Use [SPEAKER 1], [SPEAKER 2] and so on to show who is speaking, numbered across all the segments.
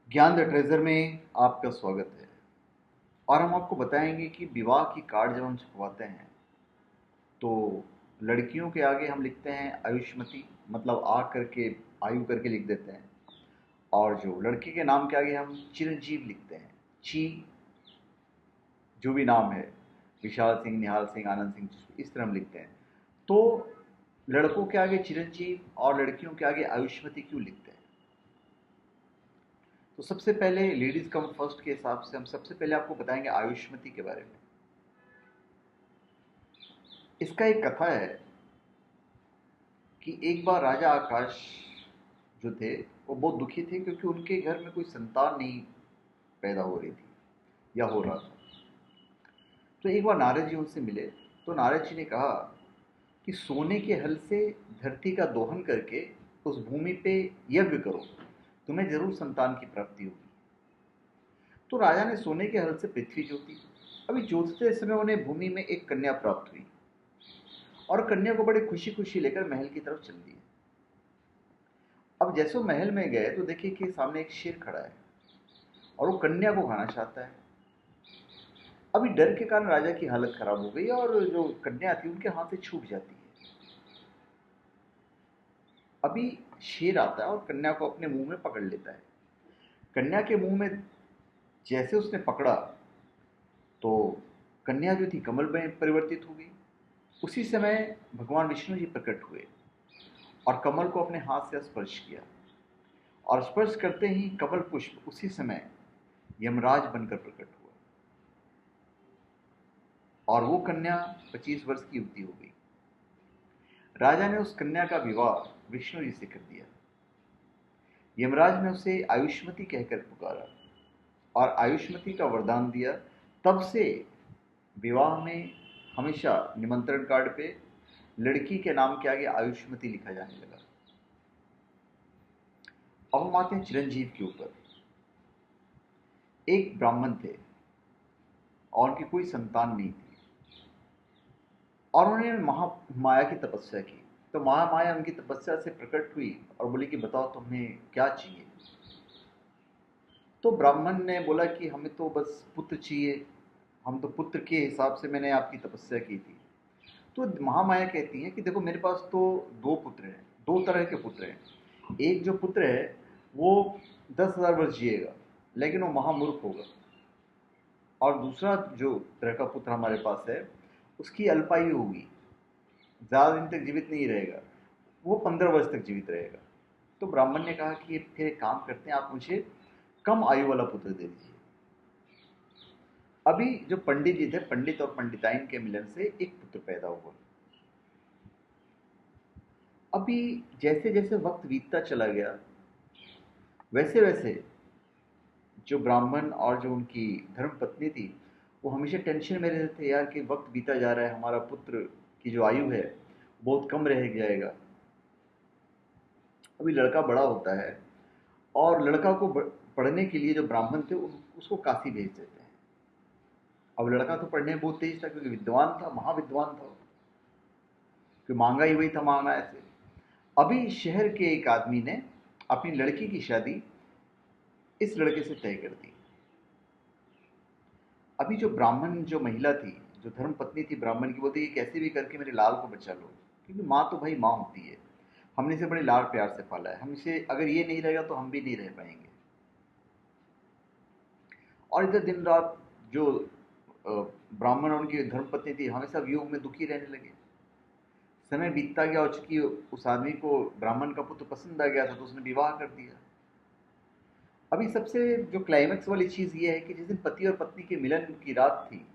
[SPEAKER 1] ज्ञान the treasure में आपका स्वागत है। और हम आपको बताएंगे कि विवाह की कार्ड जब हम छपवाते हैं तो लड़कियों के आगे हम लिखते हैं आयुष्मती, मतलब आ करके आयु करके लिख देते हैं। और जो लड़के के नाम के आगे हम चिरंजीव लिखते हैं। ची, जो भी नाम है, विशाल सिंह, निहाल सिंह, आनंद सिंह, इस तरह हम लिखते हैं। तो लड़कों के आगे चिरंजीव और लड़कियों के आगे आयुष्मती क्यों लिखते हैं? तो सबसे पहले लेडीज कम फर्स्ट के हिसाब से हम सबसे पहले आपको बताएंगे आयुष्मती के बारे में। इसका एक कथा है कि एक बार राजा आकाश जो थे वो बहुत दुखी थे, क्योंकि उनके घर में कोई संतान नहीं पैदा हो रही थी या हो रहा था। तो एक बार नारद जी उनसे मिले। तो नारद जी ने कहा कि सोने के हल से धरती का दोहन करके उस भूमि पे यज्ञ करो, तुम्हें जरूर संतान की प्राप्ति होगी। तो राजा ने सोने के हल से पृथ्वी जोती। अभी जोतते समय उन्हें भूमि में एक कन्या प्राप्त हुई और कन्या को बड़े खुशी खुशी लेकर महल की तरफ चल दिए। अब जैसे वो महल में गए तो देखिए कि सामने एक शेर खड़ा है और वो कन्या को खाना चाहता है। अभी डर के कारण राजा की हालत खराब हो गई और जो कन्या थी उनके हाथ से छूट जाती है। अभी शेर आता है और कन्या को अपने मुंह में पकड़ लेता है। कन्या के मुंह में जैसे उसने पकड़ा तो कन्या जो थी कमल में परिवर्तित हो गई। उसी समय भगवान विष्णु जी प्रकट हुए और कमल को अपने हाथ से स्पर्श किया। और स्पर्श करते ही कमल पुष्प उसी समय यमराज बनकर प्रकट हुआ और वो कन्या 25 वर्ष की युवती हो गई। राजा ने उस कन्या का विवाह विष्णु जी से कर दिया। यमराज ने उसे आयुष्मती कहकर पुकारा और आयुष्मती का वरदान दिया। तब से विवाह में हमेशा निमंत्रण कार्ड पे लड़की के नाम के आगे आयुष्मती लिखा जाने लगा। अब हम आते हैं चिरंजीव के ऊपर। एक ब्राह्मण थे और उनकी कोई संतान नहीं थी और उन्होंने महामाया की तपस्या की। तो महामाया उनकी तपस्या से प्रकट हुई और बोली कि बताओ तुम्हें क्या चाहिए। तो ब्राह्मण ने बोला कि हमें तो बस पुत्र चाहिए, हम तो पुत्र के हिसाब से मैंने आपकी तपस्या की थी। तो महामाया कहती है कि देखो मेरे पास तो दो पुत्र हैं, दो तरह के पुत्र हैं। एक जो पुत्र है वो 10,000 वर्ष जिएगा लेकिन वो महामूर्ख होगा। और दूसरा जो तरह का पुत्र हमारे पास है उसकी अल्पायु होगी, ज़्यादा दिन तक जीवित नहीं रहेगा, वो 15 वर्ष तक जीवित रहेगा। तो ब्राह्मण ने कहा कि फिर एक काम करते हैं, आप मुझे कम आयु वाला पुत्र दे दीजिए। अभी जो पंडित जी थे, पंडित और पंडिताइन के मिलन से एक पुत्र पैदा हुआ। अभी जैसे जैसे वक्त बीतता चला गया वैसे वैसे जो ब्राह्मण और जो उनकी धर्म पत्नी थी वो हमेशा टेंशन में रहते थे, यार कि वक्त बीता जा रहा है, हमारा पुत्र की जो आयु है बहुत कम रह जाएगा। अभी लड़का बड़ा होता है और लड़का को पढ़ने के लिए जो ब्राह्मण थे उसको काशी भेज देते हैं। अब लड़का तो पढ़ने में बहुत तेज था क्योंकि विद्वान था, महाविद्वान था, क्योंकि मांगा ही वही था, मांगा ऐसे। अभी शहर के एक आदमी ने अपनी लड़की की शादी इस लड़के से तय कर दी। अभी जो ब्राह्मण जो महिला थी, जो धर्म पत्नी थी ब्राह्मण की, बोलती कि कैसे भी करके मेरे लाल को बचा लो, क्योंकि माँ तो भाई माँ होती है, हमने इसे बड़े लाड़ प्यार से पाला है, हम इसे अगर ये नहीं रहेगा तो हम भी नहीं रह पाएंगे। और इधर दिन रात जो ब्राह्मण और उनकी धर्मपत्नी थी हमेशा वियोग में दुखी रहने लगे। समय बीतता गया और चूंकि उस आदमी को ब्राह्मण का पुत्र पसंद आ गया था तो उसने विवाह कर दिया। अभी सबसे जो क्लाइमैक्स वाली चीज ये है कि जिस दिन पति और पत्नी के मिलन की रात थी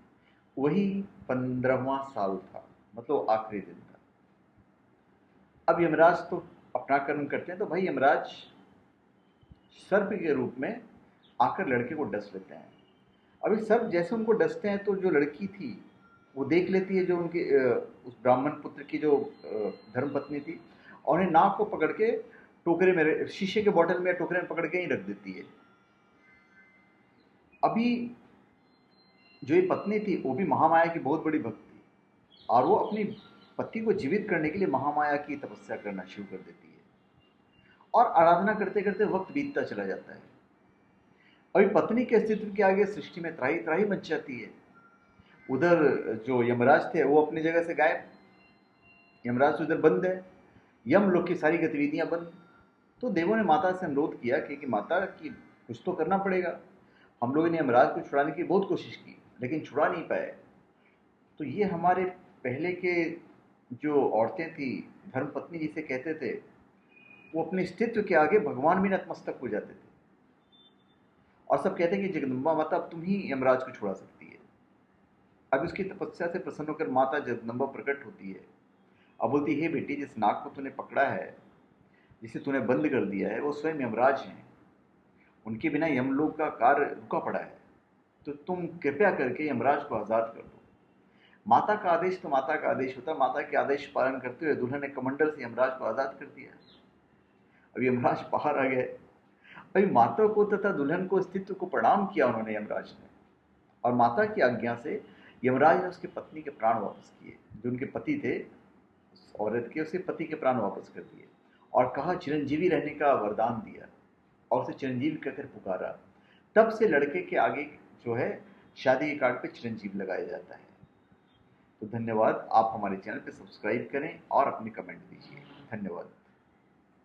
[SPEAKER 1] वही 15वां साल था, मतलब आखिरी दिन था। अब यमराज तो अपना कर्म करते हैं, तो भाई यमराज सर्प के रूप में आकर लड़के को डस लेते हैं। अभी सर्प जैसे उनको डसते हैं तो जो लड़की थी वो देख लेती है जो उनके उस ब्राह्मण पुत्र की जो धर्मपत्नी थी, और उन्हें नाक को पकड़ के टोकरे में, शीशे के बोतल में या टोकरे में पकड़ के ही रख देती है। अभी जो ये पत्नी थी वो भी महामाया की बहुत बड़ी भक्त थी और वो अपनी पति को जीवित करने के लिए महामाया की तपस्या करना शुरू कर देती है। और आराधना करते करते वक्त बीतता चला जाता है। अभी पत्नी के अस्तित्व के आगे सृष्टि में त्राही त्राही मच जाती है। उधर जो यमराज थे वो अपनी जगह से गायब, यमराज तो उधर बंद है, यम लोग की सारी गतिविधियां बंद। तो देवों ने माता से अनुरोध किया कि माता की कुछ तो करना पड़ेगा। हम लोगों ने यमराज को छुड़ाने की बहुत कोशिश की लेकिन छुड़ा नहीं पाए। तो ये हमारे पहले के जो औरतें थी, धर्मपत्नी जिसे कहते थे, वो अपने अस्तित्व के आगे भगवान भी नतमस्तक हो जाते थे और सब कहते हैं कि जगदम्बा माता अब तुम ही यमराज को छुड़ा सकती है। अब उसकी तपस्या से प्रसन्न होकर माता जगदम्बा प्रकट होती है। अब बोलती है, हे बेटी, जिस नाग को तूने पकड़ा है, जिसे तूने बंद कर दिया है, वो स्वयं यमराज हैं। उनके बिना यमलोक का कार्य रुका पड़ा है, तो तुम कृपया करके यमराज को आज़ाद कर दो। माता का आदेश तो माता का आदेश होता। माता के आदेश पालन करते हुए दुल्हन ने कमंडल से यमराज को आज़ाद कर दिया। अब यमराज बाहर आ गए। अभी माता को तथा दुल्हन को अस्तित्व को प्रणाम किया उन्होंने, यमराज ने, और माता की आज्ञा से यमराज ने उसके पत्नी के प्राण वापस किए। जो उनके पति थे उस औरत के, उसके पति के प्राण वापस कर दिए और कहा चिरंजीवी रहने का वरदान दिया और उसे चिरंजीवी कहकर पुकारा। तब से लड़के के आगे जो है शादी के कार्ड पे चिरंजीव लगाया जाता है। तो धन्यवाद। आप हमारे चैनल पे सब्सक्राइब करें और अपने कमेंट दीजिए। धन्यवाद।